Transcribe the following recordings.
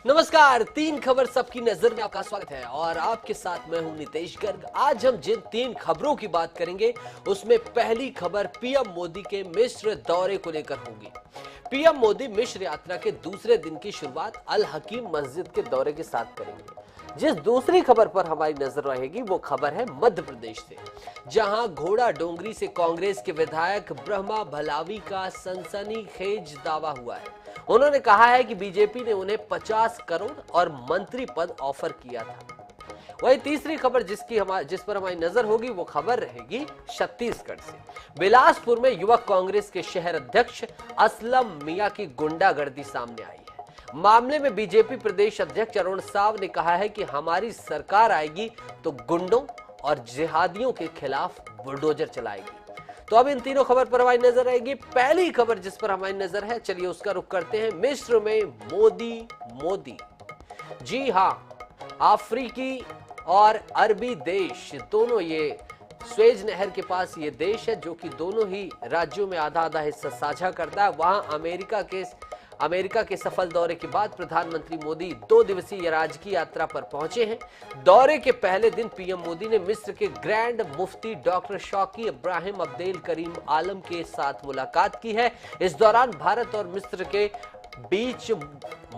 नमस्कार। तीन खबर सबकी नजर में आपका स्वागत है और आपके साथ मैं हूं नितेश गर्ग। आज हम जिन तीन खबरों की बात करेंगे उसमें पहली खबर पीएम मोदी के मिस्र दौरे को लेकर होगी। पीएम मोदी मिस्र यात्रा के दूसरे दिन की शुरुआत अल हकीम मस्जिद के दौरे के साथ करेंगे। जिस दूसरी खबर पर हमारी नजर रहेगी वो खबर है मध्य प्रदेश से, जहां घोड़ा डोंगरी से कांग्रेस के विधायक ब्रह्मा भलावी का सनसनीखेज दावा हुआ है। उन्होंने कहा है कि बीजेपी ने उन्हें 50 करोड़ और मंत्री पद ऑफर किया था। वही तीसरी खबर जिस पर हमारी नजर होगी वो खबर रहेगी छत्तीसगढ़ से। बिलासपुर में युवक कांग्रेस के शहर अध्यक्ष असलम मियां की गुंडागर्दी सामने आई है। मामले में बीजेपी प्रदेश अध्यक्ष अरुण साव ने कहा है कि हमारी सरकार आएगी तो गुंडों और जिहादियों के खिलाफ बुलडोजर चलाएगी। तो अब इन तीनों खबर पर हमारी नजर रहेगी। पहली खबर जिस पर हमारी नजर है, चलिए उसका रुख करते हैं। मिस्र में मोदी। जी हां, अफ्रीकी और अरबी देश दोनों, ये स्वेज नहर के पास ये देश है जो कि दोनों ही राज्यों में आधा आधा हिस्सा साझा करता है। वहां अमेरिका के सफल दौरे के बाद प्रधानमंत्री मोदी 2 दिवसीय राजकीय यात्रा पर पहुंचे हैं। दौरे के पहले दिन पीएम मोदी ने मिस्र के ग्रैंड मुफ्ती डॉक्टर शौकी इब्राहिम अब्देल करीम आलम के साथ मुलाकात की है। इस दौरान भारत और मिस्र के बीच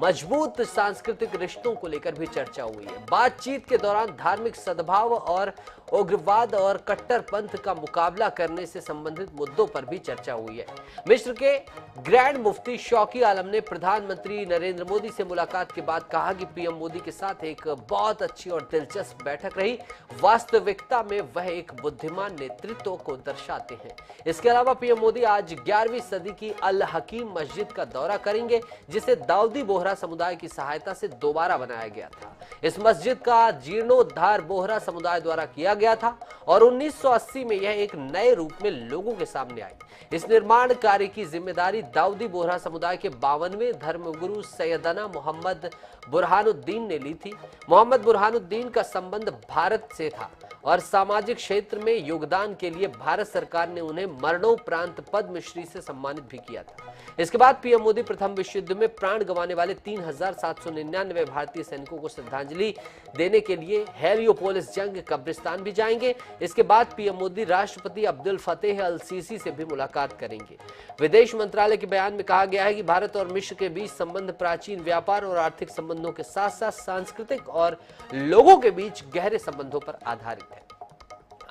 मजबूत सांस्कृतिक रिश्तों को लेकर भी चर्चा हुई है। बातचीत के दौरान धार्मिक सद्भाव और उग्रवाद और कट्टरपंथ का मुकाबला करने से संबंधित मुद्दों पर भी चर्चा हुई है। मिस्र के ग्रैंड मुफ्ती शौकी आलम ने प्रधानमंत्री नरेंद्र मोदी से मुलाकात के बाद कहा कि पीएम मोदी के साथ एक बहुत अच्छी और दिलचस्प बैठक रही। वास्तविकता में वह एक बुद्धिमान नेतृत्व को दर्शाते हैं। इसके अलावा पीएम मोदी आज 11वीं सदी की अल हकीम मस्जिद का दौरा करेंगे, जिसे दाऊदी बोहरा समुदाय की सहायता से दोबारा बनाया गया था। इस मस्जिद का जीर्णोद्धार बोहरा समुदाय द्वारा किया गया था और 1980 में यह एक नए रूप में लोगों के सामने आई। इस निर्माण कार्य की जिम्मेदारी दाऊदी बोहरा समुदाय के 52वें धर्मगुरु सैयदना मोहम्मद बुरहानुद्दीन ने ली थी। मोहम्मद बुरहानुद्दीन का संबंध भारत से था और सामाजिक क्षेत्र में योगदान के लिए भारत सरकार ने उन्हें मरणोपरांत पद्मश्री से सम्मानित भी किया था। इसके बाद पीएम मोदी प्रथम विश्व युद्ध में प्राण गंवाने वाले 3799 भारतीय सैनिकों को श्रद्धांजलि देने के लिए हेलियोपोलिस जंग कब्रिस्तान भी जाएंगे। इसके बाद पीएम मोदी राष्ट्रपति अब्दुल फतेह अल सीसी से भी मुलाकात करेंगे। विदेश मंत्रालय के बयान में कहा गया है कि भारत और मिस्र के बीच संबंध प्राचीन व्यापार और आर्थिक संबंधों के साथ साथ सांस्कृतिक और लोगों के बीच गहरे संबंधों पर आधारित है।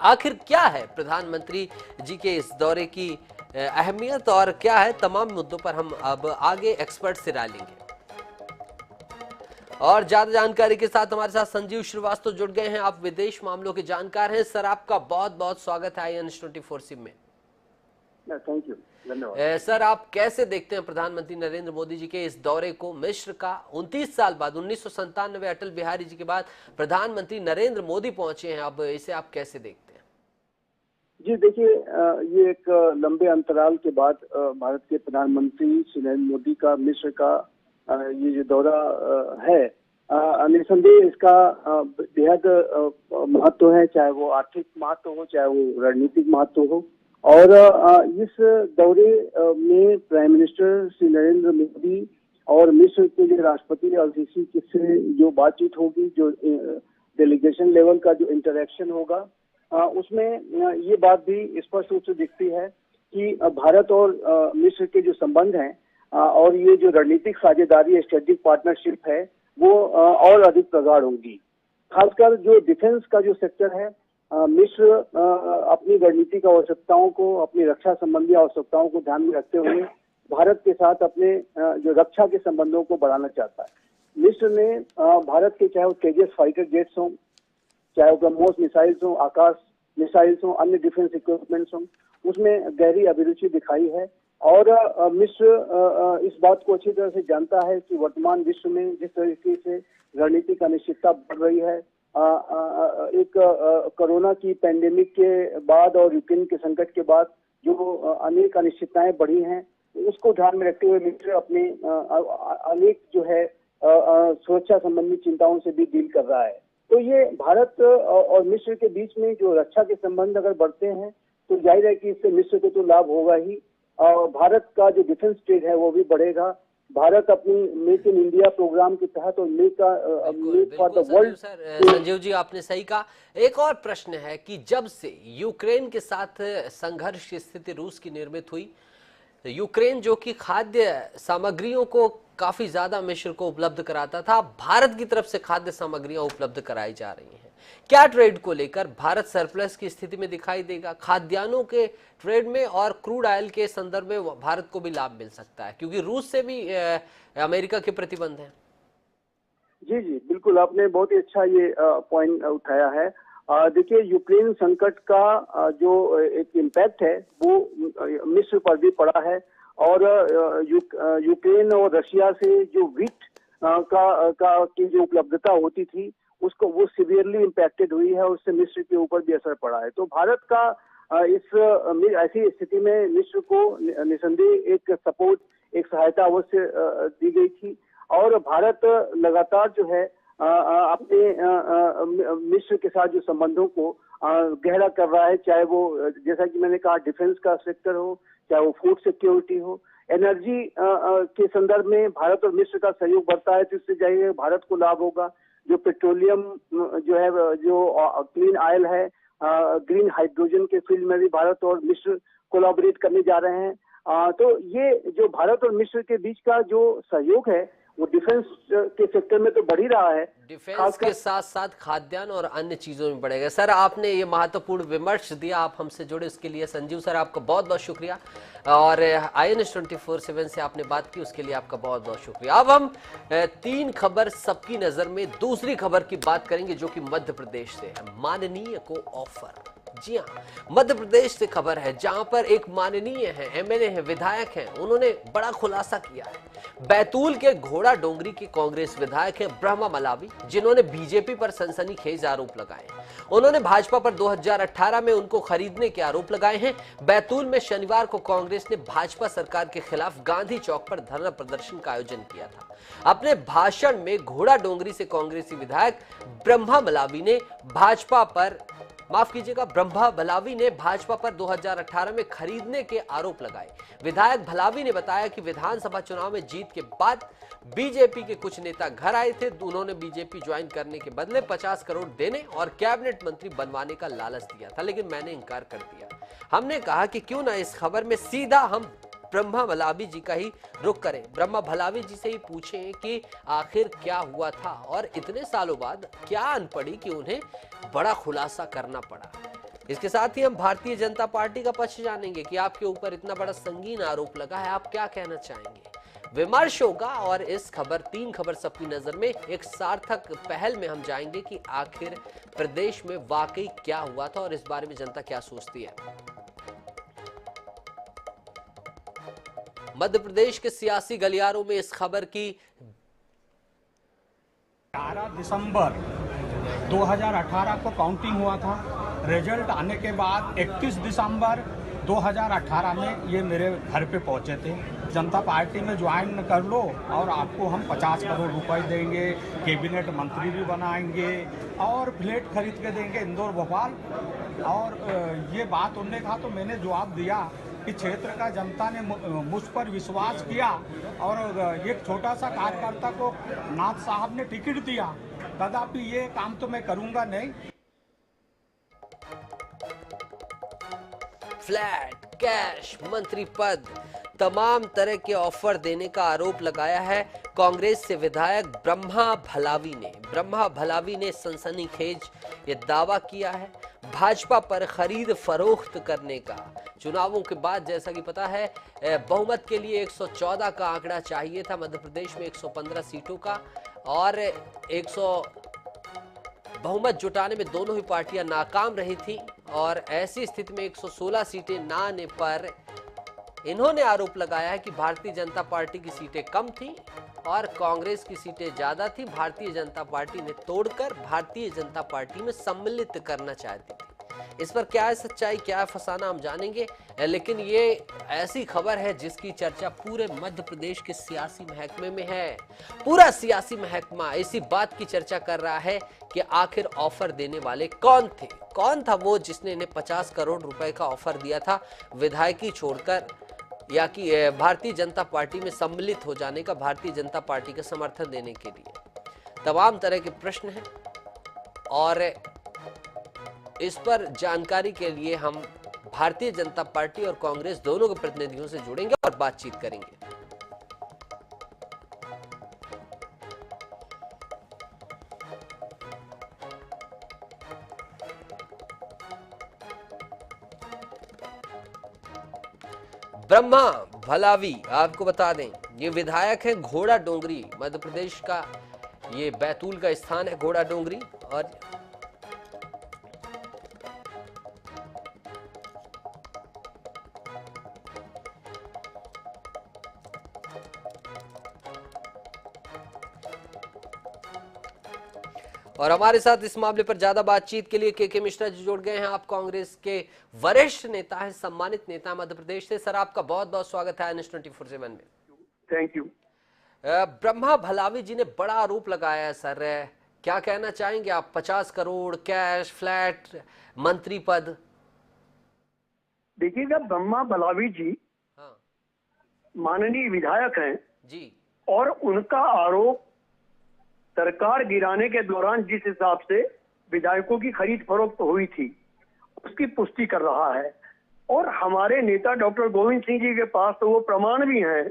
आखिर क्या है प्रधानमंत्री जी के इस दौरे की अहमियत और क्या है, तमाम मुद्दों पर हम अब आगे एक्सपर्ट से राय लेंगे। और ज्यादा जानकारी के साथ हमारे साथ संजीव श्रीवास्तव जुड़ गए हैं। आप विदेश मामलों के जानकार हैं सर, आपका बहुत बहुत स्वागत है IAN24 में। थैंक यू, धन्यवाद। सर, आप कैसे देखते हैं प्रधानमंत्री नरेंद्र मोदी जी के इस दौरे को? मिस्र का 29 साल बाद 1997 अटल बिहारी जी के बाद प्रधानमंत्री नरेंद्र मोदी पहुंचे हैं, अब इसे आप कैसे देखते हैं? जी देखिए, ये एक लंबे अंतराल के बाद भारत के प्रधानमंत्री श्री नरेंद्र मोदी का मिस्र का ये जो दौरा है, निसंदेह इसका बेहद महत्व है, चाहे वो आर्थिक महत्व हो, चाहे वो रणनीतिक महत्व हो। और इस दौरे में प्राइम मिनिस्टर श्री नरेंद्र मोदी और मिस्र के जो राष्ट्रपति अल सीसी से जो बातचीत होगी, जो डेलीगेशन लेवल का जो इंटरेक्शन होगा, उसमें ये बात भी स्पष्ट रूप से दिखती है कि भारत और मिस्र के जो संबंध हैं और ये जो रणनीतिक साझेदारी, स्ट्रेटेजिक पार्टनरशिप है, वो और अधिक प्रगाढ़ होगी। खासकर जो डिफेंस का जो सेक्टर है, मिस्र अपनी रणनीतिक आवश्यकताओं को, अपनी रक्षा संबंधी आवश्यकताओं को ध्यान में रखते हुए भारत के साथ अपने जो रक्षा के संबंधों को बढ़ाना चाहता है। मिस्र ने भारत के, चाहे वो तेजस फाइटर जेट्स हों, चाहे वो ब्रह्मोस मिसाइल्स हों, आकाश मिसाइल्स हों, अन्य डिफेंस इक्विपमेंट्स हों, उसमें गहरी अभिरुचि दिखाई है। और मिस्र इस बात को अच्छी तरह से जानता है कि वर्तमान विश्व में जिस तरीके से रणनीतिक अनिश्चितता बढ़ रही है, एक कोरोना की पैंडेमिक के बाद और यूक्रेन के संकट के बाद जो अनेक अनिश्चितताएं बढ़ी हैं, उसको ध्यान में रखते हुए मिस्र अपने अनेक जो है सुरक्षा संबंधी चिंताओं से भी डील कर रहा है। तो ये भारत और मिस्र के बीच में जो रक्षा के संबंध अगर बढ़ते हैं तो जाहिर है कि इससे मिस्र को तो लाभ होगा ही, और भारत का जो डिफेंस ट्रेड है वो भी बढ़ेगा। भारत अपनी मेक इन इंडिया प्रोग्राम के तहत और make for the world. Sanjeev ji आपने सही कहा। एक और प्रश्न है कि जब से यूक्रेन के साथ संघर्ष की स्थिति रूस की निर्मित हुई, यूक्रेन जो कि खाद्य सामग्रियों को काफी ज्यादा मिस्र को उपलब्ध कराता था, भारत की तरफ से खाद्य सामग्रियां उपलब्ध कराई जा रही हैं। क्या ट्रेड को लेकर भारत सरप्लस की स्थिति में दिखाई देगा? खाद्यान्नों के ट्रेड में और क्रूड ऑयल के संदर्भ में भारत को भी लाभ मिल सकता है, क्योंकि रूस से भी अमेरिका के प्रतिबंध हैं। जी जी बिल्कुल, आपने बहुत ही अच्छा ये पॉइंट उठाया है। देखिए, यूक्रेन संकट का जो एक इम्पैक्ट है वो मिस्र पर भी पड़ा है, और यूक्रेन और रशिया से जो व्हीट की जो उपलब्धता होती थी उसको वो सिवियरली इम्पैक्टेड हुई है, और उससे मिस्र के ऊपर भी असर पड़ा है। तो भारत का इस ऐसी स्थिति में मिस्र को निसंदेह एक सपोर्ट, एक सहायता अवश्य दी गई थी, और भारत लगातार जो है अपने मिस्र के साथ जो संबंधों को गहरा कर रहा है, चाहे वो जैसा कि मैंने कहा डिफेंस का सेक्टर हो, चाहे वो फूड सिक्योरिटी हो, एनर्जी के संदर्भ में भारत और मिस्र का सहयोग बढ़ता है, तो इससे जाहिर भारत को लाभ होगा। जो पेट्रोलियम जो है, जो क्लीन ऑयल है, ग्रीन हाइड्रोजन के फील्ड में भी भारत और मिस्र कोलैबोरेट करने जा रहे हैं। तो ये जो भारत और मिस्र के बीच का जो सहयोग है वो डिफेंस के सेक्टर में तो बढ़ ही रहा है, डिफेंस के साथ साथ खाद्यान्न और अन्य चीजों में बढ़ेगा। सर, आपने ये महत्वपूर्ण विमर्श दिया, आप हमसे जुड़े उसके लिए संजीव सर आपका बहुत बहुत शुक्रिया, और IANS 24/7 से आपने बात की उसके लिए आपका बहुत बहुत शुक्रिया। अब हम 3 खबर सबकी नजर में दूसरी खबर की बात करेंगे, जो कि मध्य प्रदेश से है। माननीय को ऑफर। जी हाँ, मध्य प्रदेश से खबर है, जहां पर एक माननीय है, MLA है, विधायक हैं, उन्होंने बड़ा खुलासा किया है। बैतूल के घोड़ा डोंगरी के कांग्रेस विधायक हैं ब्रह्मा मलावी, जिन्होंने बीजेपी पर सनसनीखेज आरोप लगाए। उन्होंने भाजपा पर 2018 में उनको खरीदने के आरोप लगाए हैं। बैतूल में शनिवार को कांग्रेस ने भाजपा सरकार के खिलाफ गांधी चौक पर धरना प्रदर्शन का आयोजन किया था। अपने भाषण में घोड़ा डोंगरी से कांग्रेसी विधायक ब्रह्मा मलावी ने भाजपा पर भलावी ने भाजपा पर 2018 में खरीदने के आरोप लगाए। विधायक भलावी ने बताया कि विधानसभा चुनाव में जीत के बाद बीजेपी के कुछ नेता घर आए थे। उन्होंने बीजेपी ज्वाइन करने के बदले 50 करोड़ देने और कैबिनेट मंत्री बनवाने का लालच दिया था, लेकिन मैंने इनकार कर दिया। हमने कहा कि क्यों ना इस खबर में सीधा हम ब्रह्मा भलावी जी का ही रुख करें, ब्रह्मा भलावी जी से ही पूछें कि आखिर क्या हुआ था और इतने सालों बाद क्या अन पड़ी कि उन्हें बड़ा खुलासा करना पड़ा। इसके साथ ही हम भारतीय जनता पार्टी का पक्ष जानेंगे कि आपके ऊपर इतना बड़ा संगीन आरोप लगा है, आप क्या कहना चाहेंगे। विमर्श होगा, और इस खबर 3 खबर सबकी नजर में एक सार्थक पहल में हम जाएंगे कि आखिर प्रदेश में वाकई क्या हुआ था और इस बारे में जनता क्या सोचती है। मध्य प्रदेश के सियासी गलियारों में इस खबर की 18 दिसंबर 2018 को काउंटिंग हुआ था। रिजल्ट आने के बाद 31 दिसंबर 2018 में ये मेरे घर पे पहुंचे थे। जनता पार्टी में ज्वाइन कर लो और आपको हम 50 करोड़ रुपए देंगे, कैबिनेट मंत्री भी बनाएंगे और फ्लैट खरीद के देंगे इंदौर भोपाल। और ये बात उन्होंने कहा, तो मैंने जवाब दिया कि क्षेत्र का जनता ने मुझ पर विश्वास किया और एक छोटा सा कार्यकर्ता को नाथ साहब ने टिकट दिया, कदापि ये काम तो मैं करूंगा नहीं। फ्लैट, कैश, मंत्री पद, तमाम तरह के ऑफर देने का आरोप लगाया है कांग्रेस से विधायक ब्रह्मा भलावी ने सनसनीखेज ये दावा किया है भाजपा पर खरीद फरोख्त करने का। चुनावों के बाद जैसा कि पता है बहुमत के लिए 114 का आंकड़ा चाहिए था, मध्य प्रदेश में 115 सीटों का, और 100 बहुमत जुटाने में दोनों ही पार्टियां नाकाम रही थी। और ऐसी स्थिति में 116 सीटें ना आने पर इन्होंने आरोप लगाया है कि भारतीय जनता पार्टी की सीटें कम थी और कांग्रेस की सीटें ज्यादा थी। भारतीय जनता पार्टी ने तोड़कर भारतीय जनता पार्टी में सम्मिलित करना चाहती थी। इस पर क्या है सच्चाई, क्या है फसाना, हम जानेंगे। लेकिन ये ऐसी खबर है जिसकी चर्चा पूरे मध्य प्रदेश के सियासी महकमे में है। पूरा सियासी महकमा इसी बात की चर्चा कर रहा है कि आखिर ऑफर देने वाले कौन थे, कौन था वो जिसने इन्हें 50 करोड़ रुपए का ऑफर दिया था विधायकी छोड़कर या कि भारतीय जनता पार्टी में सम्मिलित हो जाने का, भारतीय जनता पार्टी का समर्थन देने के लिए? तमाम तरह के प्रश्न हैं और इस पर जानकारी के लिए हम भारतीय जनता पार्टी और कांग्रेस दोनों के प्रतिनिधियों से जुड़ेंगे और बातचीत करेंगे। ब्रह्मा भलावी, आपको बता दें ये विधायक है घोड़ा डोंगरी, मध्य प्रदेश का ये बैतूल का स्थान है घोड़ा डोंगरी। और हमारे साथ इस मामले पर ज्यादा बातचीत के लिए के मिश्रा जी जुड़ गए हैं। आप कांग्रेस के वरिष्ठ नेता हैं, सम्मानित नेता मध्य प्रदेश से। सर आपका बहुत बहुत स्वागत है NS24/7 में। Thank you. ब्रह्मा भलावी जी ने बड़ा आरोप लगाया है सर, क्या कहना चाहेंगे आप? 50 करोड़ कैश, फ्लैट, मंत्री पद। देखिएगा, ब्रह्मा भलावी जी हाँ माननीय विधायक हैं जी, और उनका आरोप सरकार गिराने के दौरान जिस हिसाब से विधायकों की खरीद फरोख्त हुई थी उसकी पुष्टि कर रहा है। और हमारे नेता डॉक्टर गोविंद सिंह जी के पास तो वो प्रमाण भी हैं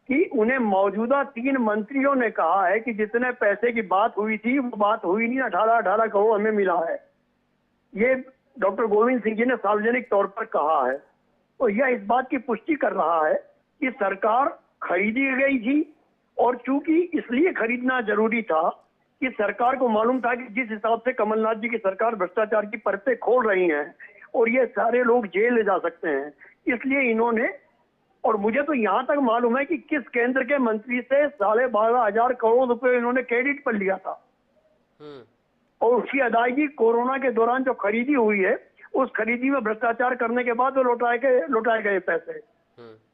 कि उन्हें मौजूदा 3 मंत्रियों ने कहा है कि जितने पैसे की बात हुई थी वो बात हुई नहीं, 18 करोड़ हमें मिला है। ये डॉक्टर गोविंद सिंह जी ने सार्वजनिक तौर पर कहा है। तो यह इस बात की पुष्टि कर रहा है कि सरकार खरीदी गई थी, और चूंकि इसलिए खरीदना जरूरी था कि सरकार को मालूम था कि जिस हिसाब से कमलनाथ जी की सरकार भ्रष्टाचार की परतें खोल रही हैं और ये सारे लोग जेल ले जा सकते हैं, इसलिए इन्होंने, और मुझे तो यहाँ तक मालूम है कि किस केंद्र के मंत्री से 12,500 करोड़ रुपए इन्होंने क्रेडिट पर लिया था, और उसकी अदायगी कोरोना के दौरान जो खरीदी हुई है उस खरीदी में भ्रष्टाचार करने के बाद वो लौटाए गए पैसे।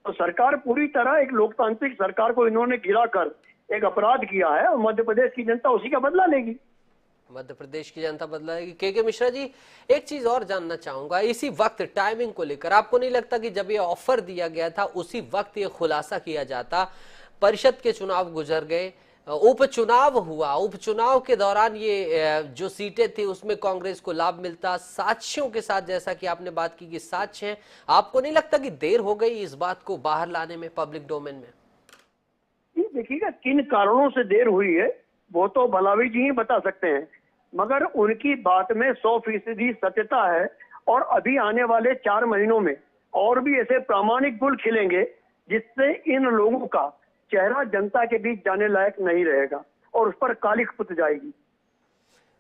तो सरकार पूरी तरह, एक लोकतांत्रिक सरकार को इन्होंने गिराकर एक अपराध किया है, और मध्य प्रदेश की जनता उसी का बदला लेगी। मध्य प्रदेश की जनता बदला लेगी। के मिश्रा जी, एक चीज और जानना चाहूंगा, इसी वक्त टाइमिंग को लेकर आपको नहीं लगता कि जब ये ऑफर दिया गया था उसी वक्त ये खुलासा किया जाता? परिषद के चुनाव गुजर गए, उपचुनाव हुआ, उपचुनाव के दौरान ये जो सीटें थी उसमें कांग्रेस को लाभ मिलता, साक्ष्यों के साथ, जैसा कि आपने बात की कि साक्ष्य हैं। आपको नहीं लगता कि देर हो गई इस बात को बाहर लाने में, पब्लिक डोमेन में? देखिएगा, किन कारणों से देर हुई है वो तो भलावी जी ही बता सकते हैं, मगर उनकी बात में 100% सत्यता है। और अभी आने वाले 4 महीनों में और भी ऐसे प्रामाणिक गुल खिलेंगे जिससे इन लोगों का चेहरा जनता के बीच जाने लायक नहीं रहेगा और उस पर कालिख पुत जाएगी।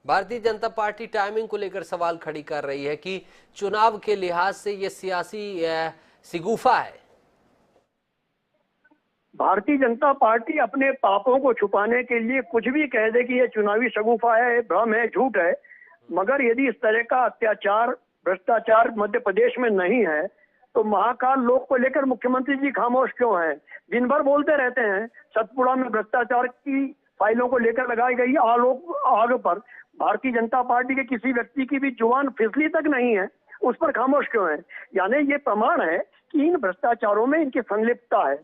भारतीय जनता पार्टी टाइमिंग को लेकर सवाल खड़ी कर रही है कि चुनाव के लिहाज से ये सियासी शिगुफा है। भारतीय जनता पार्टी अपने पापों को छुपाने के लिए कुछ भी कह दे कि ये चुनावी शगुफा है, भ्रम है, झूठ है, मगर यदि इस तरह का अत्याचार, भ्रष्टाचार मध्य प्रदेश में नहीं है तो महाकाल लोक को लेकर मुख्यमंत्री जी खामोश क्यों हैं? दिन भर बोलते रहते हैं। सतपुड़ा में भ्रष्टाचार की फाइलों को लेकर लगाई गई आग पर भारतीय जनता पार्टी के किसी व्यक्ति की भी जुबान फिसली तक नहीं है, उस पर खामोश क्यों है? यानी ये प्रमाण है कि इन भ्रष्टाचारों में इनकी संलिप्तता है।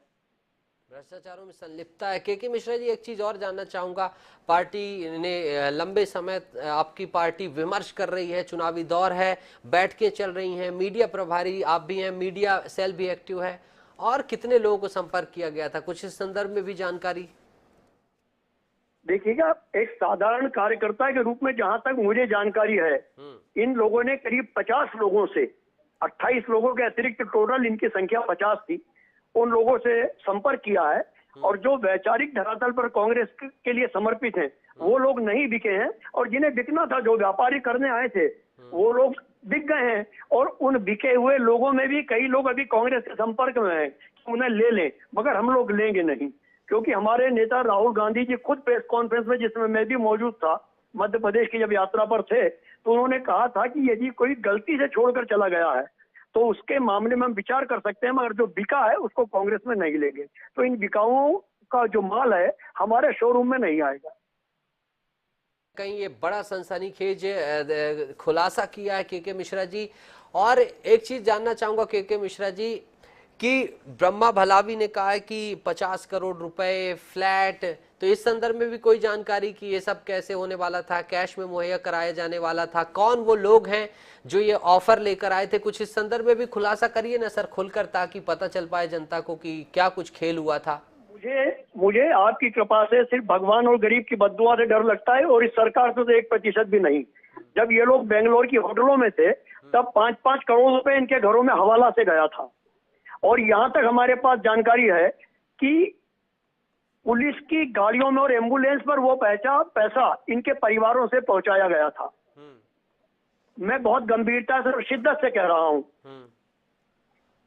भ्रष्टाचारों में संलिप्तता है। के मिश्रा जी, एक चीज और जानना चाहूंगा, पार्टी ने लंबे समय, आपकी पार्टी विमर्श कर रही है, चुनावी दौर है, बैठकें चल रही हैं, मीडिया प्रभारी आप भी हैं, मीडिया सेल भी एक्टिव है, और कितने लोगों को संपर्क किया गया था, कुछ इस संदर्भ में भी जानकारी? देखिएगा, एक साधारण कार्यकर्ता के रूप में जहां तक मुझे जानकारी है, इन लोगों ने करीब 50 लोगों से, 28 लोगों के अतिरिक्त टोटल इनकी संख्या 50 थी, उन लोगों से संपर्क किया है। और जो वैचारिक धरातल पर कांग्रेस के लिए समर्पित हैं वो लोग नहीं बिके हैं, और जिन्हें बिकना था, जो व्यापारी करने आए थे, वो लोग बिक गए हैं। और उन बिके हुए लोगों में भी कई लोग अभी कांग्रेस के संपर्क में हैं, उन्हें ले लें, मगर हम लोग लेंगे नहीं, क्योंकि हमारे नेता राहुल गांधी जी खुद प्रेस कॉन्फ्रेंस में, जिसमें मैं भी मौजूद था, मध्य प्रदेश की जब यात्रा पर थे, तो उन्होंने कहा था कि यदि कोई गलती से छोड़कर चला गया है तो उसके मामले में हम विचार कर सकते हैं, मगर जो बिका है उसको कांग्रेस में नहीं लेंगे। तो इन बिकाऊओं का जो माल है हमारे शोरूम में नहीं आएगा। कहीं ये बड़ा सनसनीखेज खुलासा किया है के मिश्रा जी। और एक चीज जानना चाहूंगा के मिश्रा जी कि ब्रह्मा भलावी ने कहा है कि 50 करोड़ रुपए फ्लैट, तो इस संदर्भ में भी कोई जानकारी कि ये सब कैसे होने वाला था, कैश में मुहैया कराया जाने वाला था, कौन वो लोग हैं जो ये ऑफर लेकर आए थे, कुछ इस संदर्भ में भी खुलासा करिए ना सर खुलकर, ताकि पता चल पाए जनता को कि क्या कुछ खेल हुआ था। मुझे आपकी कृपा से सिर्फ भगवान और गरीब की बद्दुआ से डर लगता है, और इस सरकार से तो 1% भी नहीं। जब ये लोग बेंगलोर की होटलों में थे तब 5-5 करोड़ रुपए इनके घरों में हवाला से गया था, और यहाँ तक हमारे पास जानकारी है कि पुलिस की गाड़ियों में और एम्बुलेंस पर वो पैसा इनके परिवारों से पहुंचाया गया था। मैं बहुत गंभीरता से और शिद्दत से कह रहा हूँ,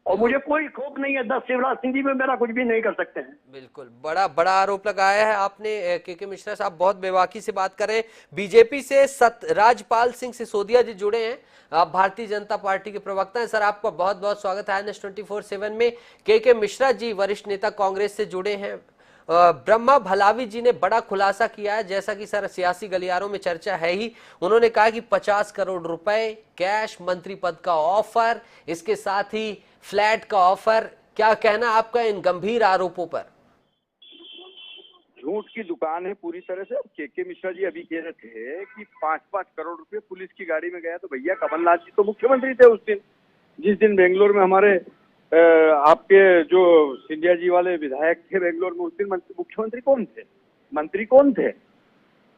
और मुझे कोई खौफ नहीं है, 10 शिवराज सिंह जी में मेरा कुछ भी नहीं कर सकते हैं। बिल्कुल, बड़ा आरोप लगाया है आपने। के मिश्रा साहब बहुत बेबाकी से बात कर रहे हैं। बीजेपी से राजपाल सिंह सिसोदिया जी जुड़े हैं, आप भारतीय जनता पार्टी के प्रवक्ता हैं। सर आपका बहुत बहुत स्वागत है INS24/7 में। के मिश्रा जी वरिष्ठ नेता कांग्रेस से जुड़े हैं। ब्रह्मा भलावी जी ने बड़ा खुलासा किया है, जैसा कि सर सियासी गलियारों में चर्चा है ही। उन्होंने कहा कि 50 करोड़ रुपए कैश, मंत्री पद का ऑफर, इसके साथ ही फ्लैट का ऑफर। क्या कहना आपका इन गंभीर आरोपों पर? झूठ की दुकान है पूरी तरह से। के मिश्रा जी अभी कह रहे थे कि 5-5 करोड़ रुपए पुलिस की गाड़ी में गया, तो भैया कमलनाथ जी तो मुख्यमंत्री थे उस दिन, जिस दिन बेंगलोर में हमारे आपके जो सिंधिया जी वाले विधायक थे बेंगलोर में, उस दिन मुख्यमंत्री कौन थे, मंत्री कौन थे,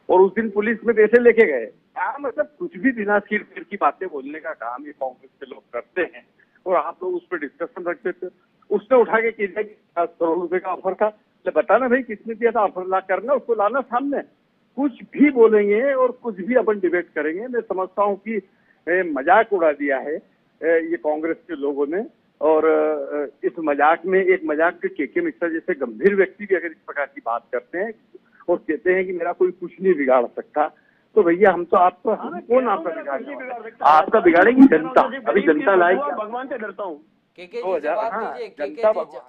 और उस दिन पुलिस में पैसे लेके गए। क्या मतलब कुछ भी बिना सिर पैर की बातें बोलने का काम ये कांग्रेस के लोग करते हैं, और आप लोग उस पर डिस्कशन रखते थे। उसने उठा के किया कि 50 करोड़ रुपए का ऑफर था, बताना भाई किसने दिया था ऑफर, ला करना उसको लाना सामने। कुछ भी बोलेंगे और कुछ भी अपन डिबेट करेंगे। मैं समझता हूँ कि मजाक उड़ा दिया है ये कांग्रेस के लोगों ने, और इस मजाक में एक मजाक के मिश्रा जैसे गंभीर व्यक्ति भी अगर इस प्रकार की बात करते हैं और कहते हैं कि मेरा कोई कुछ नहीं बिगाड़ सकता, तो भैया हम तो आपको कौन आपका बिगाड़ सकता, आपका बिगाड़ेगी जनता। अभी जनता लाएगी, भगवान से डरता हूँ।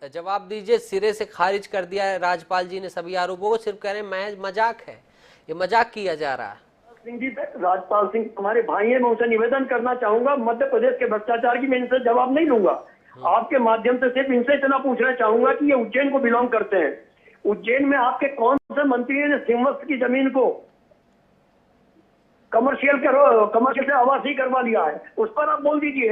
जवाब दीजिए, सिरे से खारिज कर दिया है राजपाल जी ने सभी आरोपों को, सिर्फ कह रहे हैं महज मजाक है, ये मजाक किया जा रहा है। सिंह जी, राजपाल सिंह हमारे भाई हैं, मैं उनसे निवेदन करना चाहूंगा, मध्य प्रदेश के भ्रष्टाचार की मैं इनसे जवाब नहीं लूंगा। आपके माध्यम से सिर्फ इनसे इतना पूछना चाहूंगा कि ये उज्जैन को बिलोंग करते हैं। उज्जैन में आपके कौन से मंत्री ने सिंहस्थ की जमीन को कमर्शियल से आवासीय करवा लिया है, उस पर आप बोल दीजिए।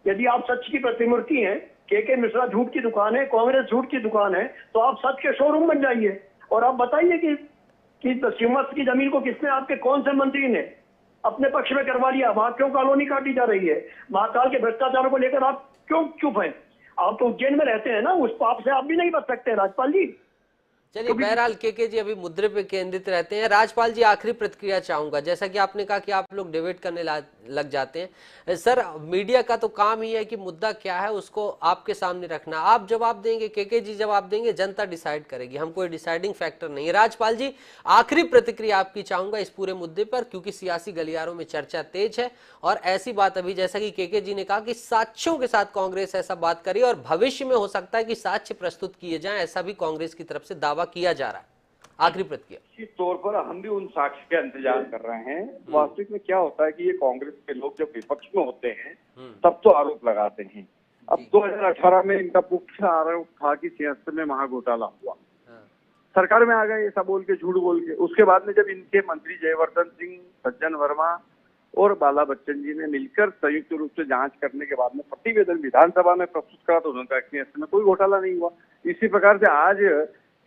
यदि आप सच की प्रतिमूर्ति हैं, के मिश्रा झूठ की दुकान है, कांग्रेस झूठ की दुकान है, तो आप सच के शोरूम बन जाइए और आप बताइए कि सिंहस्थ की जमीन को किसने, आपके कौन से मंत्री ने अपने पक्ष में करवा लिया, वहां क्यों कॉलोनी काटी जा रही है, महाकाल के भ्रष्टाचारों को लेकर आप क्यों चुप हैं? आप तो उज्जैन में रहते हैं ना, उस पाप से आप भी नहीं बच सकते राजपाल जी। चलिए, बहरहाल के जी अभी मुद्दे पे केंद्रित रहते हैं। राजपाल जी आखिरी प्रतिक्रिया चाहूंगा, जैसा कि आपने कहा कि आप लोग डिबेट करने लग जाते हैं। सर मीडिया का तो काम ही है कि मुद्दा क्या है उसको आपके सामने रखना, आप जवाब देंगे, के जी जवाब देंगे, जनता डिसाइड करेगी, हम कोई डिसाइडिंग फैक्टर नहीं है। राजपाल जी आखिरी प्रतिक्रिया आपकी चाहूंगा इस पूरे मुद्दे पर, क्योंकि सियासी गलियारों में चर्चा तेज है, और ऐसी बात अभी जैसा कि के जी ने कहा कि साक्ष्यों के साथ कांग्रेस ऐसा बात करी, और भविष्य में हो सकता है कि साक्ष्य प्रस्तुत किए जाएं, ऐसा भी कांग्रेस की तरफ से दावा किया जा रहा है। आखिरी प्रतिक्रिया। निश्चित तौर पर हम भी उन साक्ष्य का इंतजार कर रहे हैं। वास्तविक में क्या होता है कि ये कांग्रेस के लोग जब विपक्ष में होते हैं तब तो आरोप लगाते हैं। अब 2018 में इनका मुख्य आरोप था कि सियासत में महाघोटाला हुआ, सरकार में आ गए ऐसा बोल के, झूठ बोल के। उसके बाद में जब इनके मंत्री जयवर्धन सिंह, सज्जन वर्मा और बाला बच्चन जी ने मिलकर संयुक्त रूप से जांच करने के बाद में प्रतिवेदन विधानसभा में प्रस्तुत करा, तो उन्होंने कहा कि सियासत में कोई घोटाला नहीं हुआ। इसी प्रकार से आज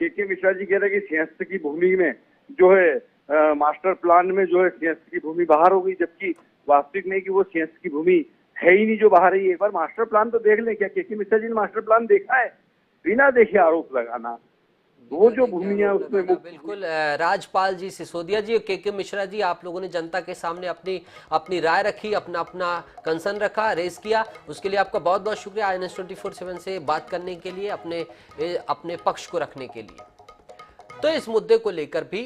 के मिश्रा जी कह रहे हैं कि सिंहस्थ की भूमि में जो है मास्टर प्लान में जो है सिंहस्थ की भूमि बाहर हो गई, जबकि वास्तविक में कि वो सिंहस्थ की भूमि है ही नहीं जो बाहर है। एक बार मास्टर प्लान तो देख ले, क्या के मिश्रा जी ने मास्टर प्लान देखा है? बिना देखे आरोप लगाना, वो जो भूमि है उसमें बिल्कुल। राजपाल जी, सिसोदिया जी, के मिश्रा जी, आप लोगों ने जनता के सामने अपनी राय रखी, अपना कंसर्न रखा, रेस किया, उसके लिए आपका बहुत बहुत शुक्रिया। INS24/7 से बात करने के लिए, अपने पक्ष को रखने के लिए। तो इस मुद्दे को लेकर भी